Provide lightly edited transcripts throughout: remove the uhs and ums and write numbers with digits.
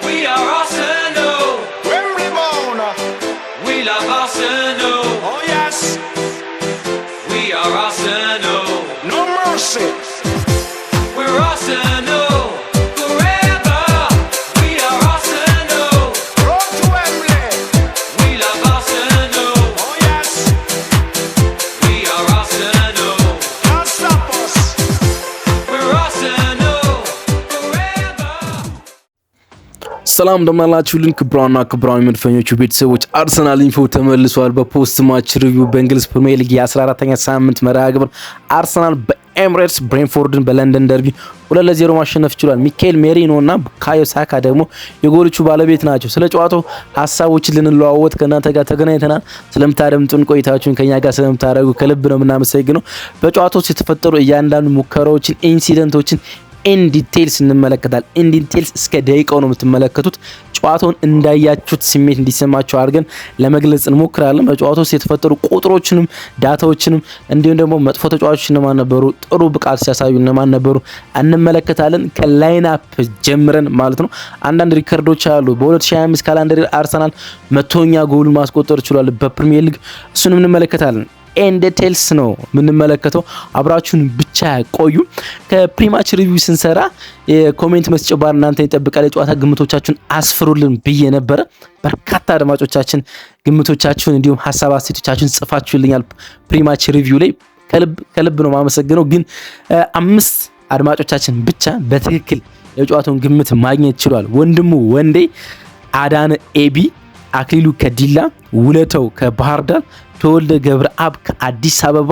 We are Arsenal. Wembley bound. We love Arsenal. Oh yes. We are Arsenal. No mercy. We're Arsenal forever. We are Arsenal. Road to Wembley. We love Arsenal. Oh yes. We are Arsenal. Can't stop us. We're Arsenal forever. ሰላም እንደማላችሁልን ክብራን መድፈኞቹ ቤተሰቦች አርሰናል ኢንፎ ተመልሷል። በፖስት ማች ሪቪው በእንግሊዝ ፕሪሚየር ሊግ የ14ኛ ሳምንት መርሃ ግብር አርሰናል በኤምሬትስ ብሬንፎርድን በለንደን ደርቢ 2-0 ማሸነፍ ችሏል። ሚካኤል ሜሪኖ እና ቡካዮ ሳካ ደግሞ የጎሎቹ ባለቤት ናቸው። ስለ ጨዋታው ሀሳቦችን ልንለዋወጥ ከእናንተ ጋር ተገናኝተናል። ስለምታደምጡን ቆይታችሁን ከኛ ጋር ስለምታደርጉ ከልብ ነው የምናመሰግነው። በጨዋታው ውስጥ የተፈጠሩ እያንዳንዱ ሙከራዎችን ኢንሲደንቶችን ኢን ዲቴይልስ እንመለከታለን። ኢን ዲቴይልስ እስከ ደቂቃው ነው የምትመለከቱት። ጨዋታውን እንዳያችሁት ስሜት እንዲሰማችሁ አድርገን ለመግለጽ እንሞክራለን። በጨዋታው ውስጥ የተፈጠሩ ቁጥሮችንም ዳታዎችንም እንዲሁም ደግሞ መጥፎ ተጫዋቾች እነማን ነበሩ፣ ጥሩ ብቃት ሲያሳዩ እነማን ነበሩ እንመለከታለን። ከላይን አፕ ጀምረን ማለት ነው። አንዳንድ ሪከርዶች አሉ። በ2025 ካላንደር አርሰናል 100ኛ ጎል ማስቆጠር ችሏል በፕሪሚየር ሊግ። እሱንም እንመለከታለን። ኤንድ ዲቴይልስ ነው የምንመለከተው። አብራችሁን ብቻ ቆዩ። ከፕሪማች ሪቪው ስንሰራ የኮሜንት መስጫው ባር እናንተ ይጠብቃል። የጨዋታ ግምቶቻችሁን አስፍሩልን ብዬ ነበረ። በርካታ አድማጮቻችን ግምቶቻችሁን እንዲሁም ሀሳብ አስተያየቶቻችሁን ጽፋችሁልኛል ፕሪማች ሪቪው ላይ ከልብ ነው ማመሰግነው። ግን 5 አድማጮቻችን ብቻ በትክክል የጨዋታውን ግምት ማግኘት ችሏል። ወንድሙ ወንዴ፣ አዳነ ኤቢ፣ አክሊሉ ከዲላ፣ ውለተው ከባህር ዳር፣ ተወልደ ገብረአብ ከአዲስ አበባ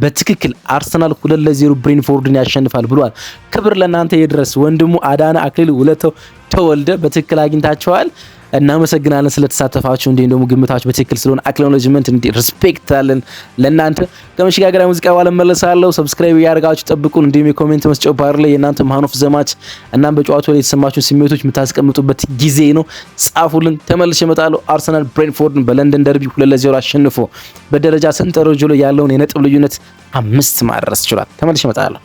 በትክክል አርሰናል 2-0 ብሬንፎርድን ያሸንፋል ብሏል። ክብር ለእናንተ ይድረስ። ወንድሙ አዳነ፣ አክሊሉ፣ ውለተው፣ ተወልደ በትክክል አግኝታቸዋል። እናመሰግናለን ስለተሳተፋችሁ። እንዴ ደግሞ ግምታችሁ በትክክል ስለሆነ አክኖሎጅመንት እንዴ ሪስፔክት አለን ለእናንተ። ከመሸጋገሪያ ሙዚቃ በኋላ መለሳለሁ። ሰብስክራይብ ያደርጋችሁ ጠብቁን። እንዲሁም የኮሜንት መስጫው ባር ላይ የእናንተ ማን ኦፍ ዘ ማች እናም በጨዋታው ላይ የተሰማችሁን ስሜቶች የምታስቀምጡበት ጊዜ ነው። ጻፉልን። ተመልሼ እመጣለሁ። አርሰናል ብሬንፎርድን በለንደን ደርቢ 2-0 አሸንፎ በደረጃ ሰንጠረዡ ላይ ያለውን የነጥብ ልዩነት 5 ማድረስ ችሏል። ተመልሼ እመጣለሁ።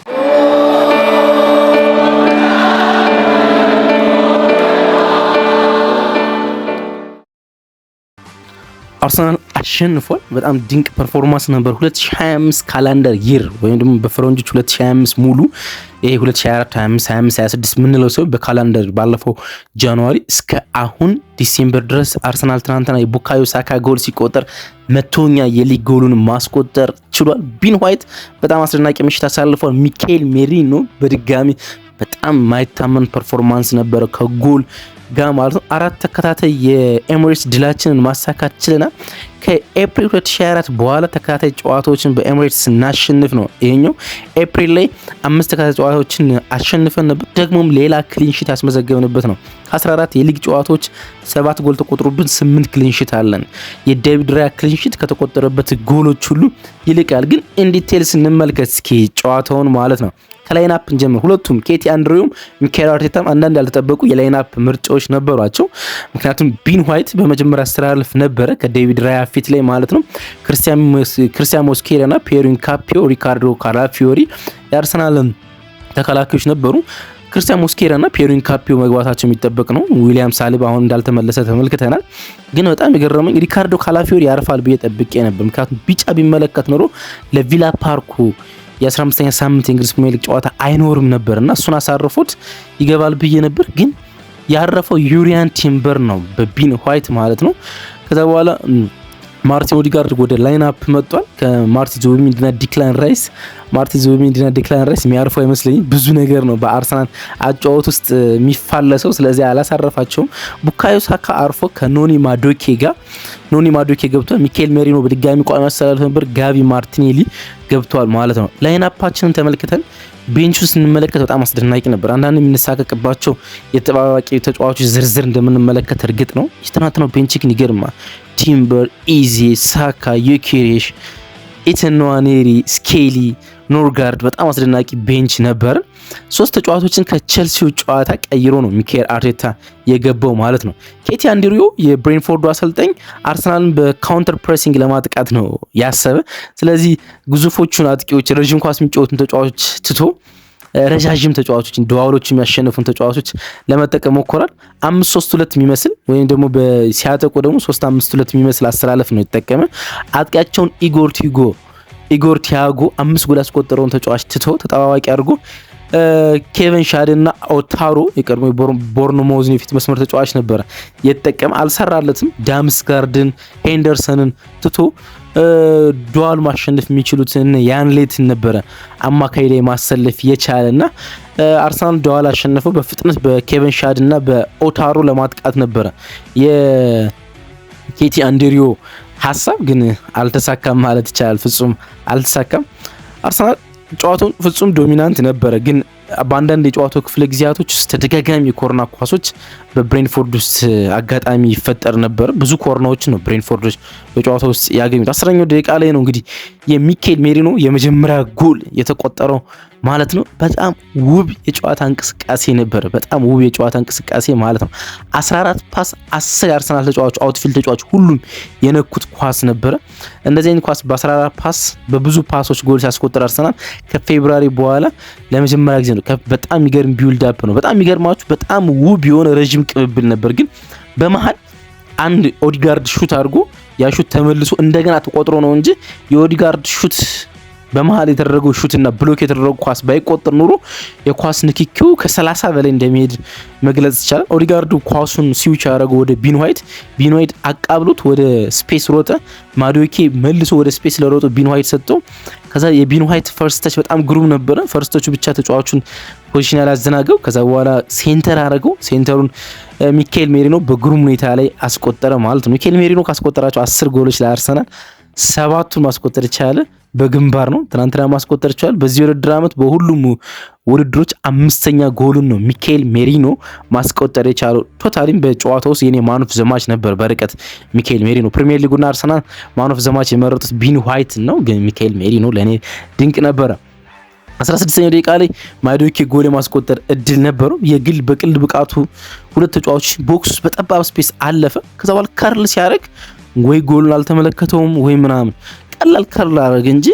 አርሰናል አሸንፏል። በጣም ድንቅ ፐርፎርማንስ ነበር። 2025 ካላንደር ይር ወይም ደግሞ በፈረንጆች 2025 ሙሉ ይሄ 2024 25 26 26 ምንለው ሰው በካላንደር ባለፈው ጃንዋሪ እስከ አሁን ዲሴምበር ድረስ አርሰናል ትናንትና የቡካዮ ሳካ ጎል ሲቆጠር 100ኛ የሊግ ጎሉን ማስቆጠር ችሏል። ቢን ዋይት በጣም አስደናቂ ምሽት አሳልፏል። ሚካኤል ሜሪኖ በድጋሚ በጣም ማይታመን ፐርፎርማንስ ነበረ ከጎል ጋር ማለት ነው። 4 ተከታታይ የኤምሬትስ ድላችንን ማሳካት ችለናል። ከኤፕሪል 2024 በኋላ ተከታታይ ጨዋታዎችን በኤምሬትስ ስናሸንፍ ነው። ይሄኛው ኤፕሪል ላይ 5 ተከታታይ ጨዋታዎችን አሸንፈን ነበር። ደግሞም ሌላ ክሊንሺት ያስመዘገብንበት ነው። 14 የሊግ ጨዋታዎች 7 ጎል ተቆጥሮብን 8 ክሊንሺት አለን። የዴቪድ ራያ ክሊንሺት ከተቆጠረበት ጎሎች ሁሉ ይልቃል። ግን ኢን ዲቴይልስ እንመልከት እስኪ ጨዋታውን ማለት ነው። ከላይን አፕ እንጀምር። ሁለቱም ኬቲ አንድሪውም ሚካኤል አርቴታም አንዳንድ ያልተጠበቁ የላይን አፕ ምርጫዎች ነበሯቸው። ምክንያቱም ቢን ዋይት በመጀመሪያ አስተላልፍ ነበረ ከዴቪድ ራያ ፊት ላይ ማለት ነው። ክርስቲያን ሞስኬራ እና ፒየር ኢንካፒዮ፣ ሪካርዶ ካላፊዮሪ የአርሰናል ተከላካዮች ነበሩ። ክርስቲያን ሞስኬራ እና ፒየር ኢንካፒዮ መግባታቸው የሚጠበቅ ነው። ዊሊያም ሳሊባ አሁን እንዳልተመለሰ ተመልክተናል። ግን በጣም የገረመኝ ሪካርዶ ካላፊዮሪ ያርፋል ብዬ ጠብቄ ነበር። ምክንያቱም ቢጫ ቢመለከት ኖሮ ለቪላ ፓርኩ የ15ኛ ሳምንት የእንግሊዝ ፕሪሚየር ሊግ ጨዋታ አይኖርም ነበርና እሱን አሳርፎት ይገባል ብዬ ነበር። ግን ያረፈው ዩሪያን ቲምበር ነው በቢን ዋይት ማለት ነው። ከዛ በኋላ ማርቲን ኦዲጋርድ ወደ ላይን አፕ መጥቷል። ከማርቲን ዙቢሜንዲና ዲክላን ራይስ የሚያርፈው አይመስለኝም። ብዙ ነገር ነው በአርሰናል አጫወት ውስጥ የሚፋለሰው። ስለዚህ አላሳረፋቸውም። ቡካዮ ሳካ አርፎ ከኖኒ ማዶኬ ገብቷል። ሚካኤል ሜሪኖ በድጋሚ ቋሚ አሰላለፍ ነበር። ጋቢ ማርቲኔሊ ገብቷል ማለት ነው። ላይን አፓችንን ተመልክተን ቤንቹ ስንመለከት በጣም አስደናቂ ነበር። አንዳንድ የምንሳቀቅባቸው የተጠባባቂ ተጫዋቾች ዝርዝር እንደምንመለከት እርግጥ ነው። የትናንትናው ቤንች ግን ይገርማል። ቲምበር፣ ኢዜ፣ ሳካ፣ ዩኬሬሽ፣ ኢተን ንዋኔሪ፣ ስኬሊ፣ ኖርጋርድ በጣም አስደናቂ ቤንች ነበር። 3 ተጫዋቾችን ከቼልሲው ጨዋታ ቀይሮ ነው ሚካኤል አርቴታ የገባው ማለት ነው። ኬቲ አንድሪዮ የብሬንፎርዱ አሰልጣኝ አርሰናልን በካውንተር ፕሬሲንግ ለማጥቃት ነው ያሰበ። ስለዚህ ግዙፎቹን አጥቂዎች ረዥም ኳስ የሚጫወቱን ተጫዋቾች ትቶ ረጃጅም ተጫዋቾችን ዱዋሎች የሚያሸንፉን ተጫዋቾች ለመጠቀም ሞክሯል። 5-3-2 የሚመስል ወይም ደግሞ ሲያጠቁ ደግሞ 3-5-2 የሚመስል አስተላለፍ ነው የተጠቀመ። አጥቂያቸውን ኢጎር ቲያጎ 5 ጎል ያስቆጠረውን ተጫዋች ትቶ ተጠባባቂ አድርጎ ኬቨን ሻድ እና ኦታሮ የቀድሞ ቦርንሞዝን የፊት መስመር ተጫዋች ነበረ የተጠቀመ። አልሰራለትም። ዳምስጋርድን ሄንደርሰንን ትቶ ዱዋል ማሸነፍ የሚችሉትን ያንሌትን ነበረ አማካይ ላይ ማሰለፍ የቻለና አርሰናል ዱዋል አሸነፈው በፍጥነት በኬቨን ሻድ እና በኦታሮ ለማጥቃት ነበረ የኬቲ አንድሪዮ ሀሳብ፣ ግን አልተሳካም ማለት ይቻላል። ፍጹም አልተሳካም። አርሰናል ጨዋታውን ፍጹም ዶሚናንት ነበረ፣ ግን በአንዳንድ የጨዋታው ክፍለ ጊዜያቶች ውስጥ ተደጋጋሚ የኮርና ኳሶች በብሬንፎርድ ውስጥ አጋጣሚ ይፈጠር ነበር። ብዙ ኮርናዎች ነው ብሬንፎርዶች በጨዋታ ውስጥ ያገኙት። 10ኛው ደቂቃ ላይ ነው እንግዲህ የሚኬል ሜሪኖ የመጀመሪያ ጎል የተቆጠረው ማለት ነው። በጣም ውብ የጨዋታ እንቅስቃሴ ነበረ። በጣም ውብ የጨዋታ እንቅስቃሴ ማለት ነው። 14 ፓስ 10 የአርሰናል ተጫዋቾች አውትፊልድ ተጫዋቾች ሁሉም የነኩት ኳስ ነበረ። እንደዚህ አይነት ኳስ በ14 ፓስ በብዙ ፓሶች ጎል ሲያስቆጥር አርሰናል ከፌብሩዋሪ በኋላ ለመጀመሪያ ጊዜ ነው። በጣም የሚገርም ቢውልድ አፕ ነው። በጣም የሚገርማችሁ በጣም ውብ የሆነ ረጅም ቅብብል ነበር፣ ግን በመሃል አንድ ኦዲጋርድ ሹት አድርጎ ያ ሹት ተመልሶ እንደገና ተቆጥሮ ነው እንጂ የኦዲጋርድ ሹት በመሃል የተደረገው ሹትና ብሎክ የተደረገው ኳስ ባይቆጠር ኑሮ የኳስ ንክኪው ከ30 በላይ እንደሚሄድ መግለጽ ይቻላል። ኦዲጋርዱ ኳሱን ስዊች ያደረገው ወደ ቢን ዋይት አቃብሎት ወደ ስፔስ ሮጠ። ማዶኬ መልሶ ወደ ስፔስ ለሮጠ ቢን ዋይት ሰጠው። ከዛ የቢን ዋይት ፈርስት ተች በጣም ግሩም ነበረ። ፈርስት ተቹ ብቻ ተጫዋቹን ፖዚሽን ያላዘናገው። ከዛ በኋላ ሴንተር አደረገው። ሴንተሩን ሚኬል ሜሪኖ በግሩም ሁኔታ ላይ አስቆጠረ ማለት ነው። ሚኬል ሜሪኖ ካስቆጠራቸው 10 ጎሎች ላይ አርሰናል 7ቱን ማስቆጠር ይቻላል በግንባር ነው። ትናንትና ማስቆጠር ይችላል። በዚህ ውድድር ዓመት በሁሉም ውድድሮች 5ኛ ጎሉን ነው ሚኬል ሜሪኖ ማስቆጠር የቻለው። ቶታሊም በጨዋታው ውስጥ የኔ ማን ኦፍ ዘማች ነበር በርቀት ሚኬል ሜሪኖ። ፕሪሚየር ሊጉና አርሰናል ማን ኦፍ ዘማች የመረጡት ቢን ዋይት ነው፣ ግን ሚኬል ሜሪኖ ለኔ ድንቅ ነበረ። 16ኛው ደቂቃ ላይ ማዶኬ ጎል የማስቆጠር እድል ነበረው። በቅል ብቃቱ ሁለት ተጫዋቾች ቦክስ በጠባብ ስፔስ አለፈ። ከዛ በኋላ ከርል ሲያደርግ ወይ ጎሉን አልተመለከተውም ወይ ምናምን ቀላል ከርል አደረገ እንጂ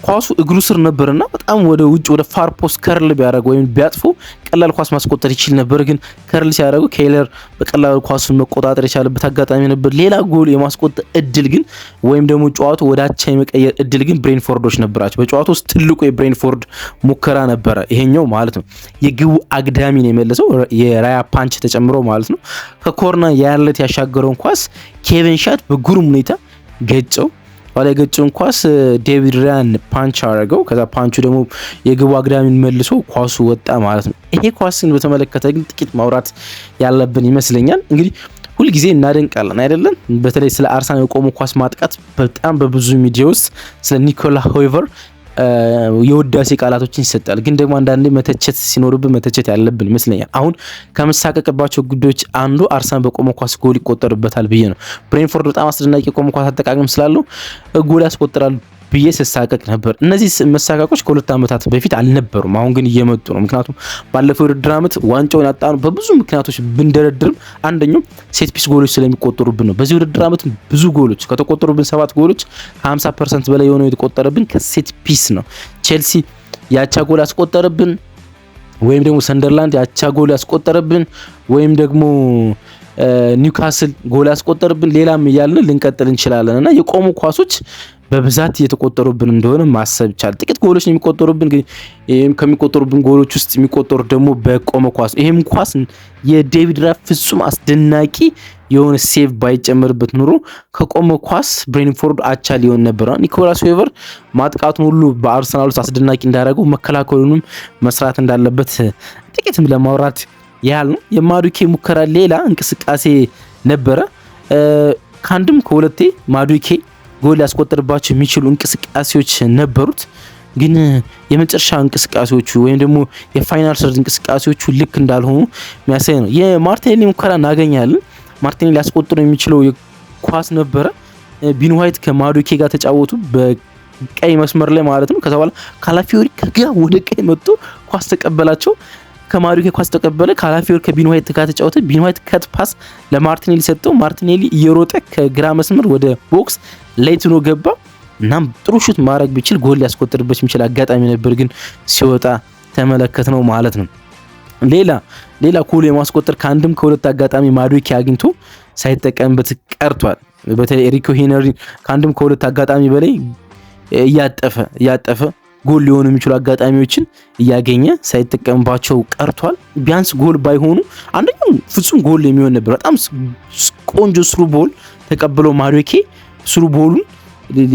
ኳሱ እግሩ ስር ነበርና በጣም ወደ ውጭ ወደ ፋር ፖስት ከርል ቢያደርግ ወይም ቢያጥፉ ቀላል ኳስ ማስቆጠር ይችል ነበር። ግን ከርል ሲያደርጉ ኬለር በቀላሉ ኳሱን መቆጣጠር የቻለበት አጋጣሚ ነበር። ሌላ ጎል የማስቆጠር እድል ግን ወይም ደግሞ ጨዋታው ወደ አቻ የመቀየር እድል ግን ብሬንፎርዶች ነበራቸው። በጨዋታው ውስጥ ትልቁ የብሬንፎርድ ሙከራ ነበረ ይሄኛው ማለት ነው። የግቡ አግዳሚ ነው የመለሰው የራያ ፓንች ተጨምሮ ማለት ነው። ከኮርና ያለት ያሻገረውን ኳስ ኬቨን ሻድ በግሩም ሁኔታ ገጨው። ባለ ገጭውን ኳስ ዴቪድ ራያን ፓንች አደረገው። ከዛ ፓንቹ ደግሞ የግቡ አግዳሚን መልሶ ኳሱ ወጣ ማለት ነው። ይሄ ኳስን በተመለከተ ግን ጥቂት ማውራት ያለብን ይመስለኛል። እንግዲህ ሁልጊዜ እናደንቃለን አይደለም? በተለይ ስለ አርሰናል የቆሙ ኳስ ማጥቃት በጣም በብዙ ሚዲያ ውስጥ ስለ ኒኮላ ሆይቨር የውዳሴ ቃላቶችን ይሰጣል። ግን ደግሞ አንዳንዴ መተቸት ሲኖርብን መተቸት ያለብን ይመስለኛል። አሁን ከመሳቀቅባቸው ጉዳዮች አንዱ አርሰናል በቆመ ኳስ ጎል ይቆጠርበታል ብዬ ነው። ብሬንፎርድ በጣም አስደናቂ የቆመ ኳስ አጠቃቀም ስላለው ጎል ያስቆጥራል ብዬ ስሳቀቅ ነበር። እነዚህ መሳቀቆች ከ2 ዓመታት በፊት አልነበሩም፣ አሁን ግን እየመጡ ነው። ምክንያቱም ባለፈው ውድድር ዓመት ዋንጫውን ያጣነው በብዙ ምክንያቶች ብንደረድርም አንደኛው ሴት ፒስ ጎሎች ስለሚቆጠሩብን ነው። በዚህ ውድድር ዓመት ብዙ ጎሎች ከተቆጠሩብን 7 ጎሎች ከ50% በላይ የሆነው የተቆጠረብን ከሴት ፒስ ነው። ቼልሲ ያቻ ጎል ያስቆጠረብን ወይም ደግሞ ሰንደርላንድ ያቻ ጎል ያስቆጠረብን ወይም ደግሞ ኒውካስል ጎል ያስቆጠረብን ሌላም እያልን ልንቀጥል እንችላለን እና የቆሙ ኳሶች በብዛት እየተቆጠሩብን እንደሆነ ማሰብ ይቻላል። ጥቂት ጎሎች ነው የሚቆጠሩብን፣ ግን ከሚቆጠሩብን ጎሎች ውስጥ የሚቆጠሩ ደግሞ በቆመ ኳስ። ይሄም ኳስ የዴቪድ ራያ ፍጹም አስደናቂ የሆነ ሴቭ ባይጨመርበት ኑሮ ከቆመ ኳስ ብሬንፎርድ አቻ ሊሆን ነበር። ኒኮላስ ሆይቨር ማጥቃቱን ሁሉ በአርሰናል ውስጥ አስደናቂ እንዳደረገው መከላከሉንም መስራት እንዳለበት ጥቂትም ለማውራት ያህል ነው። የማዱኬ ሙከራ ሌላ እንቅስቃሴ ነበረ። ከአንድም ከሁለቴ ማዱኬ ጎል ያስቆጥርባቸው የሚችሉ እንቅስቃሴዎች ነበሩት። ግን የመጨረሻ እንቅስቃሴዎቹ ወይም ደግሞ የፋይናል ሰርድ እንቅስቃሴዎቹ ልክ እንዳልሆኑ የሚያሳይ ነው። የማርቲኔሊ ሙከራ እናገኛለን። ማርቲኔሊ ሊያስቆጥር የሚችለው ኳስ ነበረ። ቢን ዋይት ከማዱኬ ጋር ተጫወቱ በቀይ መስመር ላይ ማለት ነው። ከዛ በኋላ ካላፊዮሪ ከግራ ወደ ቀኝ መጥቶ ኳስ ተቀበላቸው። ከማዱኬ ኳስ ተቀበለ። ካላፊዮሪ ከቢን ዋይት ጋር ተጫወተ። ቢን ዋይት ከት ፓስ ለማርቲኔሊ ሰጠው። ማርቲኔሊ እየሮጠ ከግራ መስመር ወደ ቦክስ ላይትኖ ገባ። እናም ጥሩ ሹት ማድረግ ቢችል ጎል ሊያስቆጥርበት የሚችል አጋጣሚ ነበር፣ ግን ሲወጣ ተመለከትነው ማለት ነው። ሌላ ኩል የማስቆጠር ከአንድም ከሁለት አጋጣሚ ማዱዌኬ አግኝቶ ሳይጠቀምበት ቀርቷል። በተለይ ሪኮ ሄነሪ ከአንድም ከሁለት አጋጣሚ በላይ እያጠፈ ጎል ሊሆኑ የሚችሉ አጋጣሚዎችን እያገኘ ሳይጠቀምባቸው ቀርቷል። ቢያንስ ጎል ባይሆኑ አንደኛው ፍጹም ጎል የሚሆን ነበር። በጣም ቆንጆ ስሩ ቦል ተቀብሎ ማዱዌኬ ስሩ ቦሉን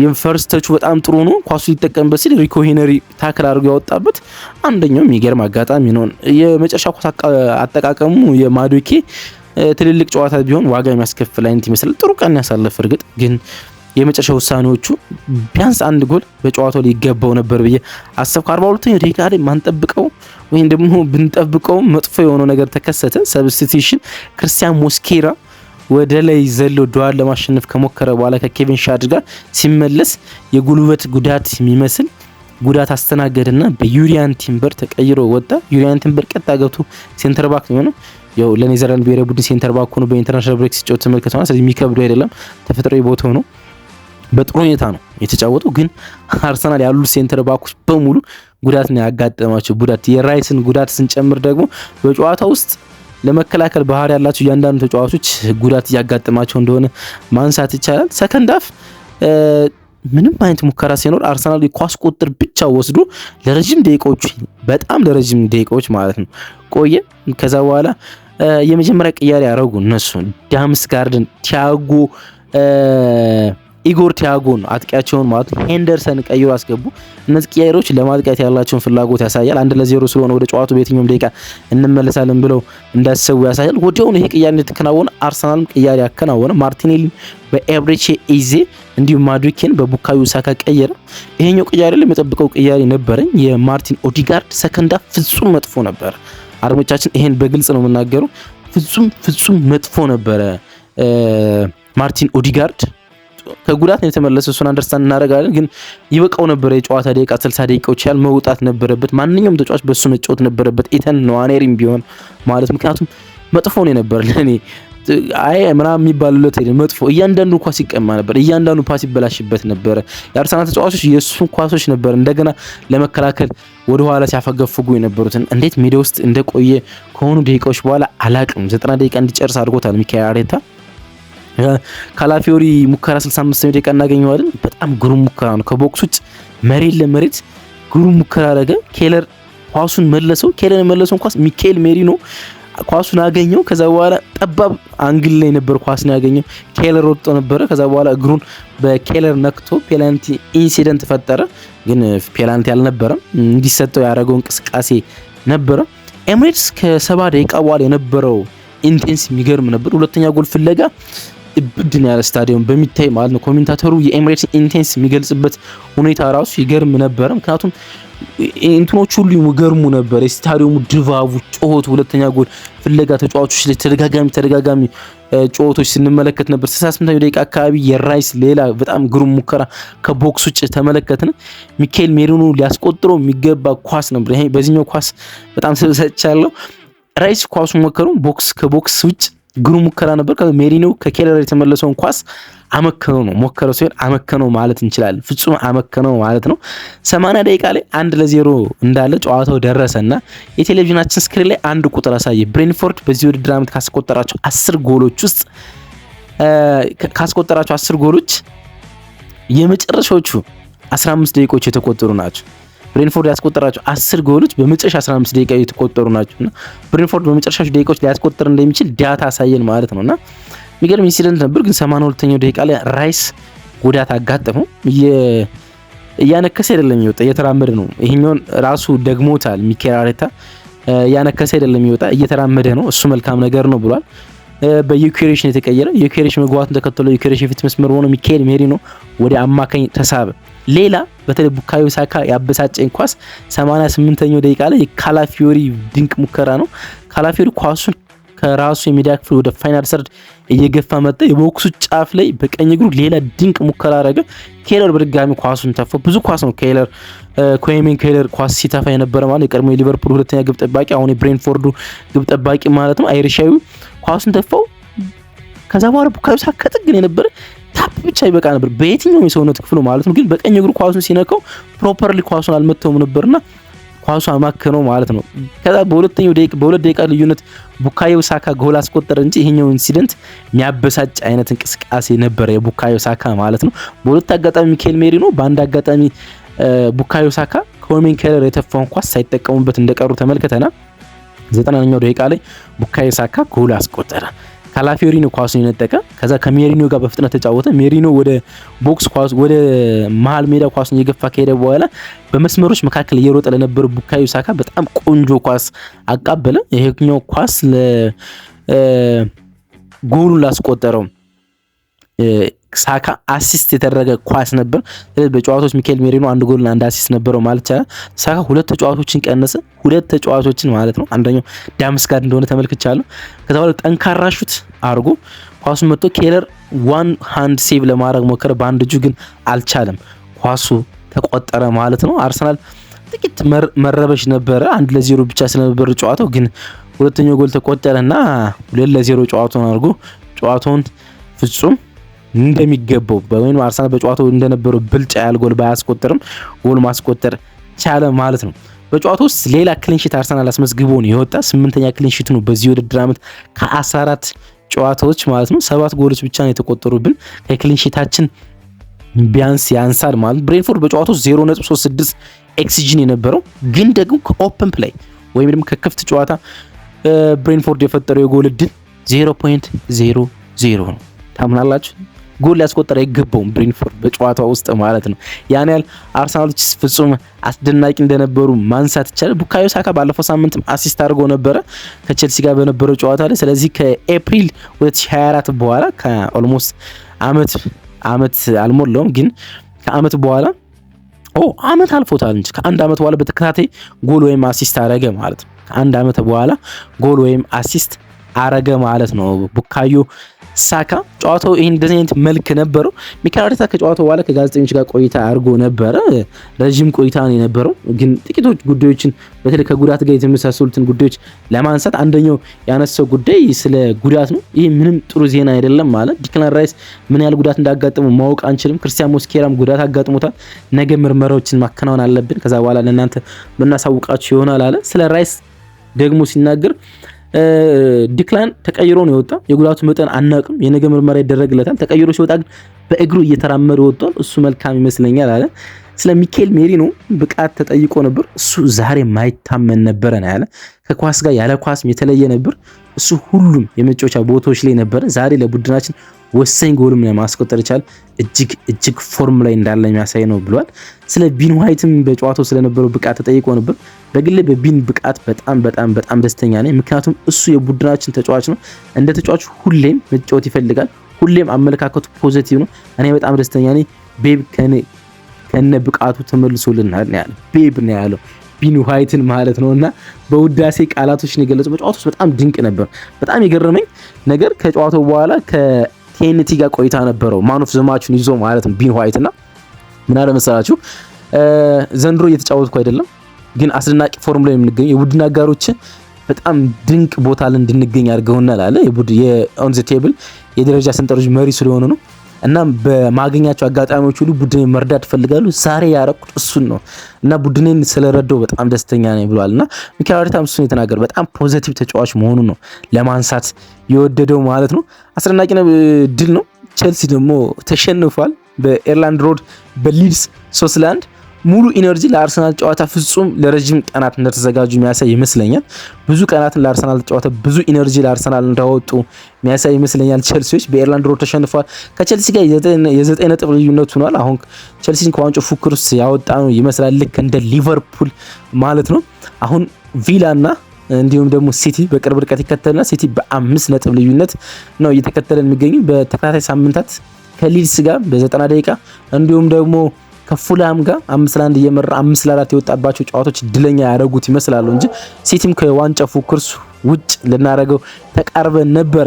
የፈርስት ተቹ በጣም ጥሩ ነው። ኳሱ ሊጠቀምበት ሲል ሪኮ ሄነሪ ታክል አድርጎ ያወጣበት አንደኛው የሚገርም አጋጣሚ ነው። የመጨረሻ ኳስ አጠቃቀሙ የማዱዌኬ ትልልቅ ጨዋታ ቢሆን ዋጋ የሚያስከፍል አይነት ይመስላል። ጥሩ ቀን ያሳለፈ እርግጥ ግን የመጨረሻ ውሳኔዎቹ ቢያንስ አንድ ጎል በጨዋታው ላይ ይገባው ነበር ብዬ አሰብኩ። 42ኛው ደቂቃ ላይ ማንጠብቀው ወይም ደግሞ ብንጠብቀው መጥፎ የሆነው ነገር ተከሰተ። ሰብስቲቱሽን ክርስቲያን ሞስኬራ ወደ ላይ ዘሎ ዱዋን ለማሸነፍ ከሞከረ በኋላ ከኬቪን ሻድ ጋር ሲመለስ የጉልበት ጉዳት የሚመስል ጉዳት አስተናገደና በዩሪያን ቲምበር ተቀይሮ ወጣ። ዩሪያን ቲምበር ቀጥታ ገብቶ ሴንተር ባክ ነው። ያው ለኔዘርላንድ ብሔራዊ ቡድን ሴንተር ባክ ሆኖ በኢንተርናሽናል ብሬክ ሲጫወት ተመልክተናል። ስለዚህ የሚከብዱ አይደለም፣ ተፈጥሯዊ ቦታው ነው። በጥሩ ሁኔታ ነው የተጫወተው። ግን አርሰናል ያሉ ሴንተር ባኮች በሙሉ ጉዳት ነው ያጋጠማቸው። ጉዳት የራይስን ጉዳት ስንጨምር ደግሞ በጨዋታ ውስጥ ለመከላከል ባህሪ ያላቸው እያንዳንዱ ተጫዋቾች ጉዳት እያጋጠማቸው እንደሆነ ማንሳት ይቻላል። ሰከንድ ሃፍ ምንም አይነት ሙከራ ሲኖር አርሰናል ኳስ ቁጥር ብቻ ወስዶ ለረጅም ደቂቃዎች በጣም ለረጅም ደቂቃዎች ማለት ነው ቆየ። ከዛ በኋላ የመጀመሪያ ቅያሬ ያደረጉ እነሱ ዳምስ ጋርደን ኢጎር ቲያጎን አጥቂያቸውን ማለት ነው ሄንደርሰን ቀይሮ አስገቡ። እነዚህ ቅያሬዎች ለማጥቃት ያላቸውን ፍላጎት ያሳያል። 1-0 ስለሆነ ወደ ጨዋታው በየትኛውም ደቂቃ እንመለሳለን ብለው እንዳሰቡ ያሳያል። ወዲያውኑ ይሄ ቅያሬ እንደተከናወነ አርሰናልም ቅያሬ ያከናወነ። ማርቲኔሊ በኤብሬቼ ኢዜ እንዲሁም ማዱዌኬን በቡካዮ ሳካ ቀየረ። ይሄኛው ቅያሬ ላይ የጠብቀው ቅያሬ ነበረኝ። የማርቲን ኦዲጋርድ ሰከንድ ሃፍ ፍጹም መጥፎ ነበር። አድማጮቻችን ይሄን በግልጽ ነው የምናገረው። ፍጹም መጥፎ ነበረ። ማርቲን ኦዲጋርድ ከጉዳት ነው የተመለሰው። እሱን አንደርስታንድ እናደርጋለን። ግን ይበቃው ነበር። የጨዋታ ደቂቃ 60 ደቂቃዎች ያህል መውጣት ነበረበት። ማንኛውም ተጫዋች በሱ መጫወት ነበረበት። ኢተን ነዋኔሪም ቢሆን ማለት ምክንያቱም መጥፎ ነው ነበር ለኔ ምናምን የሚባልለት አይደል መጥፎ። እያንዳንዱ ኳስ ይቀማ ነበር። እያንዳንዱ ፓስ ይበላሽበት ነበር። የአርሰናል ተጫዋቾች የሱን ኳሶች ነበር እንደገና ለመከላከል ወደ ኋላ ሲያፈገፍጉ የነበሩትን። እንዴት ሜዳ ውስጥ እንደቆየ ከሆኑ ደቂቃዎች በኋላ አላቅም። 90 ደቂቃ እንዲጨርስ አድርጎታል ሚካኤል አርቴታ። ካላፊዮሪ ሙከራ 65 ደቂቃ እናገኘዋለን። በጣም ግሩም ሙከራ ነው። ከቦክስ ውጭ መሬት ለመሬት ግሩም ሙከራ አደረገ። ኬለር ኳሱን መለሰው። ኬለር መለሰው ኳስ ሚካኤል ሜሪኖ ኳሱን አገኘው። ከዛ በኋላ ጠባብ አንግል ላይ ነበር ኳስ ነው ያገኘው። ኬለር ወጥቶ ነበረ። ከዛ በኋላ እግሩን በኬለር ነክቶ ፔናልቲ ኢንሲደንት ፈጠረ። ግን ፔናልቲ አልነበረም። እንዲሰጠው ያደረገው እንቅስቃሴ ነበረ። ኤምሬትስ ከ70 ደቂቃ በኋላ የነበረው ኢንቴንስ የሚገርም ነበር። ሁለተኛ ጎል ፍለጋ እብድን ያለ ስታዲየም በሚታይ ማለት ነው። ኮሜንታተሩ የኤምሬትስ ኢንቴንስ የሚገልጽበት ሁኔታ ራሱ ይገርም ነበር። ምክንያቱም እንትኖች ሁሉ ይገርሙ ነበር። የስታዲየሙ ድባቡ፣ ጮሆቱ፣ ሁለተኛ ጎል ፍለጋ ተጫዋቾች ላይ ተደጋጋሚ ጮሆቶች ስንመለከት ነበር። 68ኛው ደቂቃ አካባቢ የራይስ ሌላ በጣም ግሩም ሙከራ ከቦክስ ውጭ ተመለከትን። ሚካኤል ሜሪኖ ሊያስቆጥረው የሚገባ ኳስ ነበር። ይሄ በዚህኛው ኳስ በጣም ሰጥቻለሁ። ራይስ ኳሱን ሞከሩ። ከቦክስ ውጭ ግሩም ሙከራ ነበር። ሜሪኖ ከኬለር የተመለሰውን ኳስ አመከነው ነው ሞከረው ሲሆን አመከነው ማለት እንችላለን። ፍጹም አመከነው ማለት ነው። 80 ደቂቃ ላይ 1-0 እንዳለ ጨዋታው ደረሰና የቴሌቪዥናችን ስክሪን ላይ አንድ ቁጥር አሳየ። ብሬንፎርድ በዚህ ውድድር ዓመት ካስቆጠራቸው 10 ጎሎች ውስጥ የመጨረሻዎቹ 15 ደቂቃዎች የተቆጠሩ ናቸው። ብሬንፎርድ ያስቆጠራቸው 10 ጎሎች በመጨረሻ 15 ደቂቃ የተቆጠሩ ናቸውና ብሬንፎርድ በመጨረሻ ደቂቃዎች ሊያስቆጥር እንደሚችል ዳታ አሳየን ማለት ነውና የሚገርም ኢንሲደንት ነበር። ግን 82ኛው ደቂቃ ላይ ራይስ ጉዳት አጋጠመው። እያነከሰ አይደለም ይወጣ፣ እየተራመደ ነው። ይሄኛውን ራሱ ደግሞታል ሚካኤል አርቴታ። እያነከሰ አይደለም ይወጣ፣ እየተራመደ ነው። እሱ መልካም ነገር ነው ብሏል። በዩኬሬሽ ነው የተቀየረ። ዩኬሬሽ መግባቱን ተከትሎ ዩኬሬሽ የፊት መስመር ሆኖ ሚካኤል ሜሪኖ ወደ አማካኝ ተሳበ። ሌላ በተለይ ቡካዮ ሳካ ያበሳጨኝ ኳስ 88ኛው ደቂቃ ላይ የካላፊዮሪ ድንቅ ሙከራ ነው። ካላፊዮሪ ኳሱን ከራሱ የሜዳ ክፍል ወደ ፋይናል ሰርድ እየገፋ መጣ። የቦክሱ ጫፍ ላይ በቀኝ እግሩ ሌላ ድንቅ ሙከራ አረገ። ኬለር በድጋሚ ኳሱን ተፋ። ብዙ ኳስ ነው ኮሄሜን ኬለር ኳስ ሲተፋ የነበረ ማለት የቀድሞ የሊቨርፑል ሁለተኛ ግብ ጠባቂ አሁን የብሬንፎርዱ ግብ ጠባቂ ማለት ነው። አይሪሻዊ ኳሱን ተፋው። ከዛ በኋላ ቡካዮ ሳካ ከጥግን የነበረ ታፕ ብቻ ይበቃ ነበር በየትኛውም የሰውነት ክፍሉ ማለት ነው። ግን በቀኝ እግሩ ኳሱን ሲነካው ፕሮፐርሊ ኳሱን አልመተውም ነበርና ኳሱ አማከነው ማለት ነው። ከዛ በሁለት ደቂቃ ልዩነት ቡካዮ ሳካ ጎል አስቆጠረ እንጂ ይሄኛው ኢንሲደንት የሚያበሳጭ አይነት እንቅስቃሴ ነበረ የቡካዮ ሳካ ማለት ነው። በሁለት አጋጣሚ ሚኬል ሜሪኖ፣ በአንድ አጋጣሚ ቡካዮ ሳካ ኮሜን ከለር የተፋውን ኳስ ሳይጠቀሙበት እንደቀሩ ተመልክተናል። 90ኛው ደቂቃ ላይ ቡካዮ ሳካ ጎል አስቆጠረ። ካላፊዮሪ ነው ኳሱን የነጠቀ። ከዛ ከሜሪኖ ጋር በፍጥነት ተጫወተ። ሜሪኖ ወደ ቦክስ ኳስ ወደ መሃል ሜዳ ኳሱን እየገፋ ከሄደ በኋላ በመስመሮች መካከል እየሮጠ ለነበረ ቡካዮ ሳካ በጣም ቆንጆ ኳስ አቃበለ። ይሄኛው ኳስ ለጎሉን ላስቆጠረው ሳካ አሲስት የተደረገ ኳስ ነበር። ስለዚህ በጨዋታዎች ሚኬል ሜሪኖ አንድ ጎልና አንድ አሲስት ነበረው ማለት ይቻላል። ሳካ ሁለት ተጫዋቾችን ቀነሰ። ሁለት ተጫዋቾችን ማለት ነው። አንደኛው ዳምስጋርድ እንደሆነ ተመልክቻለሁ። ከዛ በኋላ ጠንካራ ሹት አድርጎ ኳሱን መጥቶ ኬለር ዋን ሃንድ ሴቭ ለማድረግ ሞከረ። በአንድ እጁ ግን አልቻለም። ኳሱ ተቆጠረ ማለት ነው። አርሰናል ጥቂት መረበሽ ነበረ። 1-0 ብቻ ስለነበር ጨዋታው ግን ሁለተኛው ጎል ተቆጠረና 2-0 ጨዋታውን አድርጎ ጨዋታውን ፍጹም እንደሚገባው ወይም አርሰናል በጨዋታው እንደነበረው ብልጫ ያለ ጎል ባያስቆጥርም ጎል ማስቆጠር ቻለ ማለት ነው። በጨዋታው ውስጥ ሌላ ክሊንሺት አርሰናል አስመዝግቦ ነው የወጣ 8ኛ ክሊንሺት ነው በዚህ ውድድር ዓመት ከ14 ጨዋታዎች ማለት ነው። 7 ጎሎች ብቻ ነው የተቆጠሩብን። ከክሊንሺታችን ቢያንስ ያንሳል ማለት። ብሬንፎርድ በጨዋታው 0.36 ኤክስጂ የነበረው ግን ደግሞ ከኦፕን ፕሌይ ወይም ደግሞ ከክፍት ጨዋታ ብሬንፎርድ የፈጠረው የጎል ዕድል 0.00 ነው። ታምናላችሁ? ጎል ሊያስቆጠር አይገባውም ብሬንፎርድ በጨዋታው ውስጥ ማለት ነው። ያን ያህል አርሰናሎች ፍጹም አስደናቂ እንደነበሩ ማንሳት ይቻላል። ቡካዮ ሳካ ባለፈው ሳምንትም አሲስት አድርጎ ነበረ ከቼልሲ ጋር በነበረው ጨዋታ ላይ። ስለዚህ ከኤፕሪል 2024 በኋላ ከኦልሞስት አመት አልሞላውም ግን ከአመት በኋላ አመት አልፎታል እንጂ ከአንድ አመት በኋላ በተከታታይ ጎል ወይም አሲስት አረገ ማለት ነው። ከአንድ አመት በኋላ ጎል ወይም አሲስት አረገ ማለት ነው ቡካዮ ሳካ። ጨዋታው ይሄን እንደዚህ አይነት መልክ ነበረው። ሚኬል አርቴታ ከጨዋታው በኋላ ከጋዜጠኞች ጋር ቆይታ አድርጎ ነበረ። ረጅም ቆይታ ነው የነበረው። ግን ጥቂቶች ጉዳዮችን በተለይ ከጉዳት ጋር የተመሳሰሉትን ጉዳዮች ለማንሳት አንደኛው ያነሳው ጉዳይ ስለ ጉዳት ነው። ይሄ ምንም ጥሩ ዜና አይደለም ማለት ዲክላን ራይስ ምን ያህል ጉዳት እንዳጋጠመው ማወቅ አንችልም። ክርስቲያን ሞስኬራም ጉዳት አጋጥሞታል። ነገ ምርመራዎችን ማከናወን አለብን። ከዛ በኋላ ለእናንተ ምናሳውቃችሁ ይሆናል አለ። ስለ ራይስ ደግሞ ሲናገር ዲክላን ተቀይሮ ነው የወጣ። የጉዳቱ መጠን አናቅም። የነገ ምርመራ ይደረግለታል። ተቀይሮ ሲወጣ ግን በእግሩ እየተራመደ ወጥቷል። እሱ መልካም ይመስለኛል አለ። ስለ ሚኬል ሜሪኖ ብቃት ተጠይቆ ነበር። እሱ ዛሬ ማይታመን ነበረ ነው ያለ። ከኳስ ጋር ያለ ኳስም የተለየ ነበር። እሱ ሁሉም የመጫወቻ ቦታዎች ላይ ነበረ። ዛሬ ለቡድናችን ወሳኝ ጎልም ለማስቆጠር ይቻላል። እጅግ ፎርም ላይ እንዳለ የሚያሳይ ነው ብሏል። ስለ ቢን ዋይትም በጨዋታው ስለነበረው ብቃት ተጠይቆ ነበር። በግሌ በቢን ብቃት በጣም ደስተኛ ነኝ። ምክንያቱም እሱ የቡድናችን ተጫዋች ነው። እንደ ተጫዋች ሁሌም መጫወት ይፈልጋል። ሁሌም አመለካከቱ ፖዚቲቭ ነው። እኔ በጣም ደስተኛ ነኝ። ቤብ ከነ ብቃቱ ተመልሶልናል ያለ ቤብ ነው ያለው ቢን ዋይትን ማለት ነውና በውዳሴ ቃላቶች ነው የገለጸው። በጨዋታው በጣም ድንቅ ነበር። በጣም የገረመኝ ነገር ከጨዋታው በኋላ ከቴንቲ ጋር ቆይታ ነበረው ማን ኦፍ ዘ ማቹን ይዞ ማለት ነው ቢን ዋይትና ምን አለ መሰላችሁ ዘንድሮ እየተጫወትኩ አይደለም ግን አስደናቂ ፎርም ላይ የምንገኘው የቡድን አጋሮችን በጣም ድንቅ ቦታ ላይ እንድንገኝ አድርገውናል አለ። የኦን ዘ ቴብል የደረጃ ሰንጠረዥ መሪ ስለሆነ ነው እና በማገኛቸው አጋጣሚዎች ሁሉ ቡድኔን መርዳት ፈልጋሉ። ዛሬ ያረኩት እሱን ነው እና ቡድኔን ስለረዳው በጣም ደስተኛ ነኝ ብሏልና ሚኬል አርቴታም እሱን የተናገረ በጣም ፖዚቲቭ ተጫዋች መሆኑን ነው ለማንሳት የወደደው ማለት ነው። አስደናቂ ድል ነው። ቼልሲ ደግሞ ተሸንፏል በኤርላንድ ሮድ በሊድስ 3-1። ሙሉ ኢነርጂ ለአርሰናል ጨዋታ ፍጹም ለረጅም ቀናት እንደተዘጋጁ የሚያሳይ ይመስለኛል። ብዙ ቀናትን ለአርሰናል ጨዋታ ብዙ ኢነርጂ ለአርሰናል እንዳወጡ የሚያሳይ ይመስለኛል። ቼልሲዎች በኤርላንድ ሮድ ተሸንፏል። ከቼልሲ ጋር የ9 ነጥብ ልዩነት ሆኗል። አሁን ቼልሲን ከዋንጫው ፉክክር ውስጥ ያወጣ ነው ይመስላል፣ ልክ እንደ ሊቨርፑል ማለት ነው። አሁን ቪላና እንዲሁም ደግሞ ሲቲ በቅርብ ርቀት ይከተልና ሲቲ በ5 ነጥብ ልዩነት ነው እየተከተለ የሚገኙ። በተከታታይ ሳምንታት ከሊድስ ጋር በ90 ደቂቃ እንዲሁም ደግሞ ከፉላም ጋር 5-1 እየመራ 5-4 የወጣባቸው ጨዋታዎች ድለኛ ያደረጉት ይመስላሉ እንጂ ሲቲም ከዋንጫ ፉክክር ውጭ ልናደርገው ተቃርበን ነበረ።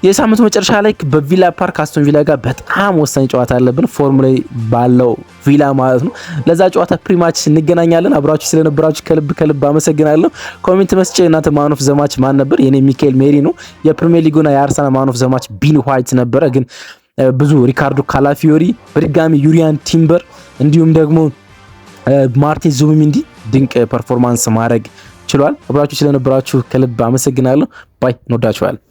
የሳምንቱ መጨረሻ ላይ በቪላ ፓርክ አስቶን ቪላ ጋር በጣም ወሳኝ ጨዋታ አለብን፣ ፎርም ላይ ባለው ቪላ ማለት ነው። ለዛ ጨዋታ ፕሪማች እንገናኛለን። አብራችሁ ስለነበራችሁ ከልብ አመሰግናለሁ። ኮሜንት መስጫ እናንተ ማን ኦፍ ዘማች ማን ነበር? የኔ ሚኬል ሜሪኖ፣ የፕሪሚየር ሊጉና የአርሰናል ማን ኦፍ ዘማች ቢን ዋይት ነበረ። ግን ብዙ ሪካርዶ ካላፊዮሪ፣ በድጋሚ ዩሪያን ቲምበር እንዲሁም ደግሞ ማርቲን ዙቢሜንዲ ድንቅ ፐርፎርማንስ ማድረግ ችሏል። አብራችሁ ስለነበራችሁ ከልብ አመሰግናለሁ። ባይ እንወዳችኋለን።